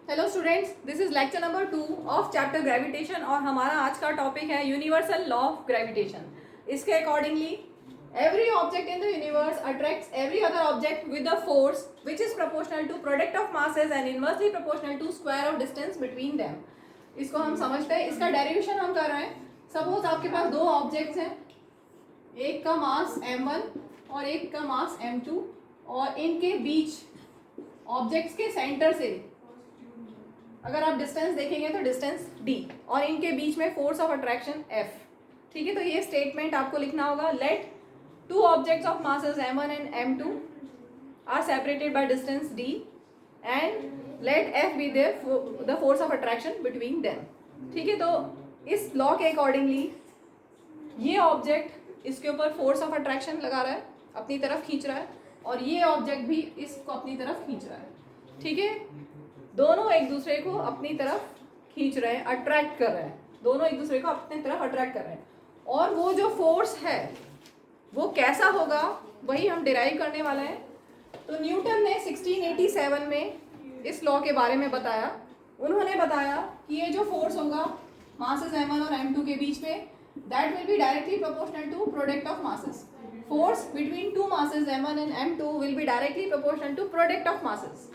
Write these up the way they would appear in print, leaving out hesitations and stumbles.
Hello students, this is lecture number 2 of chapter gravitation और हमारा आज का टॉपिक है यूनिवर्सल लॉ ऑफ ग्रेविटेशन। इसके accordingly every object in the universe attracts every other object with a force which is proportional to product of masses and inversely proportional to square of distance between them. इसको हम समझते हैं, इसका derivation हम कर रहे हैं। सपोज आपके पास दो ऑब्जेक्ट्स हैं, एक का मास m1 और एक का मास m2 और इनके बीच ऑब्जेक्ट्स के सेंटर से अगर आप डिस्टेंस देखेंगे तो डिस्टेंस d और इनके बीच में फोर्स ऑफ अट्रैक्शन F। ठीक है, तो ये स्टेटमेंट आपको लिखना होगा। Let two objects of masses m1 and m2 are separated by distance d and let F be the force of attraction between them. ठीक है, तो इस लॉ के अकॉर्डिंगली ये ऑब्जेक्ट इसके ऊपर फोर्स ऑफ अट्रैक्शन लगा रहा है, अपनी तरफ खींच रहा है, और ये ऑब्जेक्ट भी इसको अपनी तरफ खींच रहा है। ठीक है, दोनों एक दूसरे को अपनी तरफ खींच रहे हैं, अट्रैक्ट कर रहे हैं, दोनों एक दूसरे को अपनी तरफ अट्रैक्ट कर रहे हैं। और वो जो फोर्स है वो कैसा होगा वही हम डिराइव करने वाला है। तो न्यूटन ने 1687 में इस लॉ के बारे में बताया। उन्होंने बताया कि ये जो फोर्स होगा मासेस m1 और m2 के बीच में, that will be directly proportional to product of masses. Force between two masses m1 and m2 will be directly proportional to product of masses.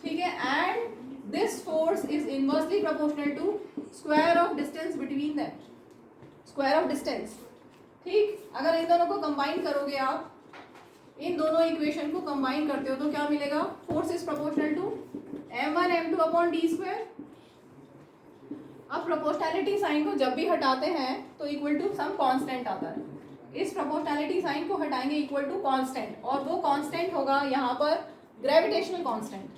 ठीक है, and this force is inversely proportional to square of distance between them, square of distance. ठीक, अगर इन दोनों को combine करोगे आप, इन दोनों equation को कंबाइन करते हो तो क्या मिलेगा? Force is proportional to m1 m2 upon D square. अब प्रोपोर्शनैलिटी साइन को जब भी हटाते हैं तो इक्वल टू सम कांस्टेंट आता है। इस प्रोपोर्शनैलिटी साइन को हटाएंगे इक्वल टू कांस्टेंट, और वो कांस्टेंट होगा यहाँ पर ग्रेविटेशनल कांस्टेंट।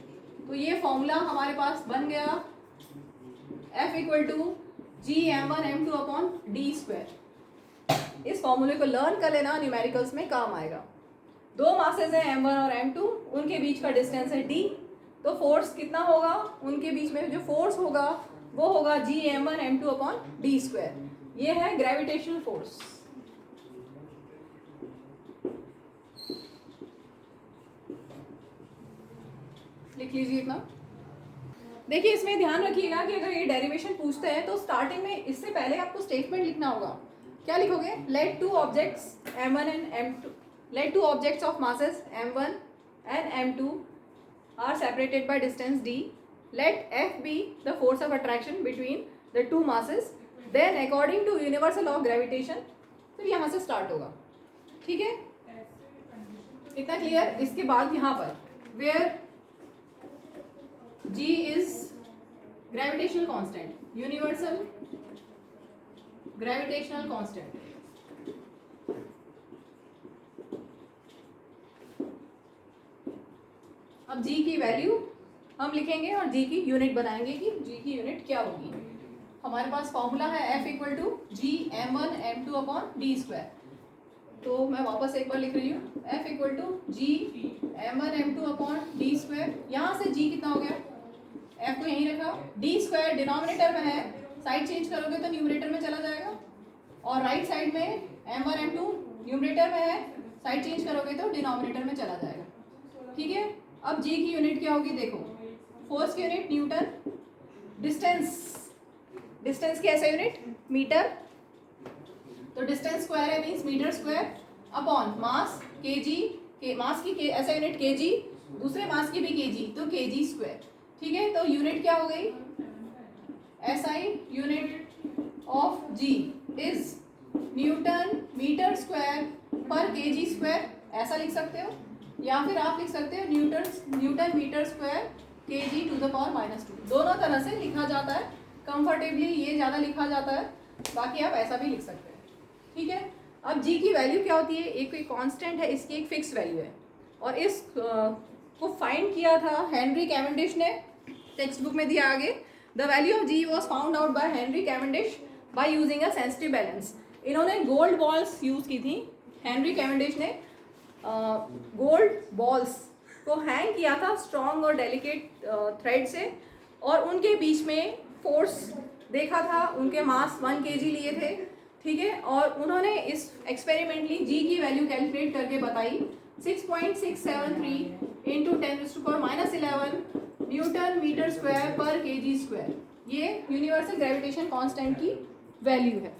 तो ये फॉर्मूला हमारे पास बन गया F equal to G m1 m2 upon D square. इस फॉर्मूले को लर्न कर लेना, न्यूमेरिकल्स में काम आएगा। दो मासेस हैं m1 और m2, उनके बीच का डिस्टेंस है d। तो फोर्स कितना होगा? उनके बीच में जो फोर्स होगा वो होगा जी m1 m2 upon D square. ये है ग्रेविटेशनल फोर्स। लिख लीजिए इतना। देखिए, इसमें ध्यान रखिएगा कि अगर ये डेरिवेशन पूछते हैं तो स्टार्टिंग में इससे पहले आपको स्टेटमेंट लिखना होगा। क्या लिखोगे? Let two objects m1 and m2, let two objects of masses m1 and m2 are separated by distance d, let F be the force of attraction between the two masses, then according to universal law of gravitation. फिर यहाँ से start होगा। ठीक है, इतना clear? इसके बाद यहाँ पर where G is gravitational constant, universal gravitational constant। अब G की वैल्यू हम लिखेंगे और G की यूनिट बनाएंगे कि G की यूनिट क्या होगी। हमारे पास फॉर्मूला है F equal to G m1 m2 upon D square. तो मैं वापस एक बार लिख रही हूँ, F equal to G m1 m2 upon D square. यहाँ से G कितना हो गया? F को यहीं रखा, डी स्क्वायर डिनोमिनेटर में है, साइड चेंज करोगे तो न्यूमरेटर में चला जाएगा, और राइट साइड में m1 m2 न्यूमरेटर में है, साइड चेंज करोगे तो डिनोमिनेटर में चला जाएगा। ठीक है, अब G की यूनिट क्या होगी? देखो, फोर्स की यूनिट न्यूटन, डिस्टेंस, डिस्टेंस की ऐसा यूनिट मीटर, तो डिस्टेंस स्क्वायर है means metre square, upon mass kg, mass की ऐसा यूनिट kg, दूसरे मास की भी kg, तो kg स्क्वायर। ठीक है, तो यूनिट क्या हो गई? SI unit of G is newton metre square पर kg स्क्वायर, ऐसा लिख सकते हो, या फिर आप लिख सकते हो newton metre square kg to the power -2। दोनों तरह से लिखा जाता है, कंफर्टेबली ये ज़्यादा लिखा जाता है, बाकी आप ऐसा भी लिख सकते हैं। ठीक है, अब G की वैल्यू क्या होती है? एक कोई कांस्टेंट है, इसकी एक फिक्स वैल्यू है, और इस को फाइंड किया था हेनरी कैवेंडिश ने, टेक्स्ट बुक में दिया आगे। The value of G was found out by Henry Cavendish by using a sensitive balance. इन्होंने गोल्ड बॉल्स यूज़ की थी, हेनरी कैवेंडिश ने गोल्ड बॉल्स को हैंग किया था स्ट्रॉन्ग और डेलिकेट थ्रेड से, और उनके बीच में फोर्स देखा था, उनके मास 1 kg लिए थे। ठीक है, और उन्होंने इस एक्सपेरिमेंटली G की वैल्यू कैलकुलेट करके बताई 6.673 into 10⁻11 न्यूटन मीटर स्क्वायर पर kg²। ये यूनिवर्सल ग्रेविटेशन कांस्टेंट की वैल्यू है।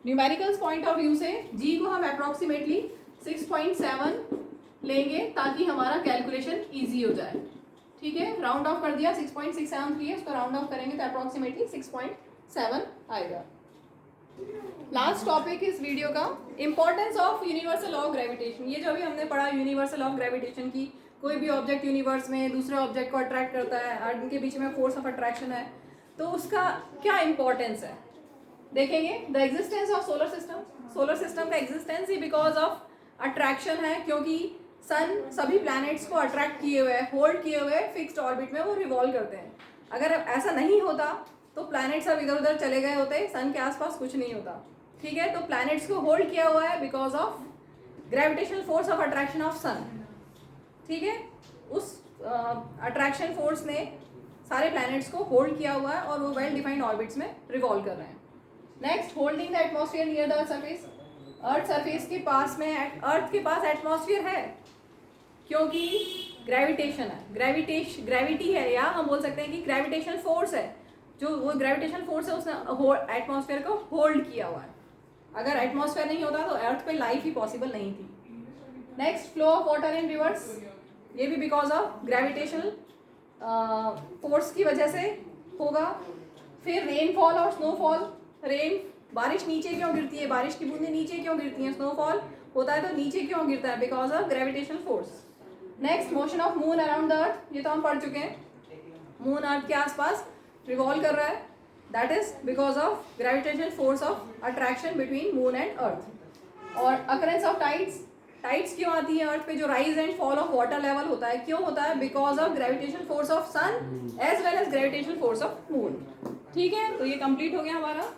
न्यूमेरिकल्स पॉइंट ऑफ व्यू से g को हम अप्रोक्सीमेटली 6.7 लेंगे ताकि हमारा कैलकुलेशन इजी हो जाए। ठीक है, राउंड ऑफ कर दिया, 6.673 है, उसको राउंड ऑफ करेंगे तो अप्रोक्सीमेटली 6.7 आएगा। लास्ट टॉपिक इस वीडियो का, importance of universal law of gravitation. ये जो अभी हमने पढ़ा यूनिवर्सल लॉ ऑफ ग्रेविटेशन की, कोई भी ऑब्जेक्ट यूनिवर्स में दूसरे ऑब्जेक्ट को अट्रैक्ट करता है, इनके बीच में फोर्स ऑफ अट्रैक्शन है, तो उसका क्या इंपॉर्टेंस है देखेंगे। The existence of solar system, solar system का एग्जिस्टेंस ही बिकॉज ऑफ अट्रैक्शन है, क्योंकि सन सभी प्लैनेट्स को अट्रैक्ट किए हुए, होल्ड किए हुए फिक्स्ड ऑर्बिट में वो रिवॉल्व करते हैं। अगर ऐसा नहीं होता तो प्लैनेट्स अब इधर उधर चले गए होते, सन के आसपास कुछ नहीं होता। ठीक है, तो प्लैनेट्स को होल्ड किया हुआ है because of gravitational force of attraction of sun. ठीक है, उस अट्रैक्शन फोर्स ने सारे प्लैनेट्स को होल्ड किया हुआ है और वो वेल डिफाइंड ऑर्बिट्स में रिवॉल्व कर रहे हैं। Next, holding the atmosphere near the earth surface. Earth surface के पास में, अर्थ के पास एटमॉस्फेयर है क्योंकि ग्रेविटेशन है, ग्रेविटी है, या हम बोल सकते हैं कि ग्रेविटेशनल फोर्स है, जो वो ग्रेविटेशनल फोर्स है उसने एटमॉस्फेयर को होल्ड किया हुआ है। अगर एटमॉस्फेयर नहीं होता तो अर्थ पे लाइफ ही पॉसिबल नहीं थी। Next, flow of water in reverse, ये भी बिकॉज ऑफ ग्रेविटेशनल फोर्स की वजह से होगा। फिर रेनफॉल और स्नोफॉल, बारिश नीचे क्यों गिरती है, बारिश की बूंदें नीचे क्यों गिरती हैं, स्नोफॉल होता है तो नीचे क्यों गिरता है, because of gravitational force. Next, motion of moon around the earth, ये तो हम पढ़ चुके हैं, मून अर्थ के आसपास रिवॉल्व कर रहा है, that is because of gravitational force of attraction between moon and earth. और अकरेंस ऑफ टाइड्स, टाइड्स क्यों आती है अर्थ पे, जो rise and fall of water level होता है क्यों होता है, because of gravitational force of sun as well as gravitational force of moon. ठीक है, तो ये कंप्लीट हो गया हमारा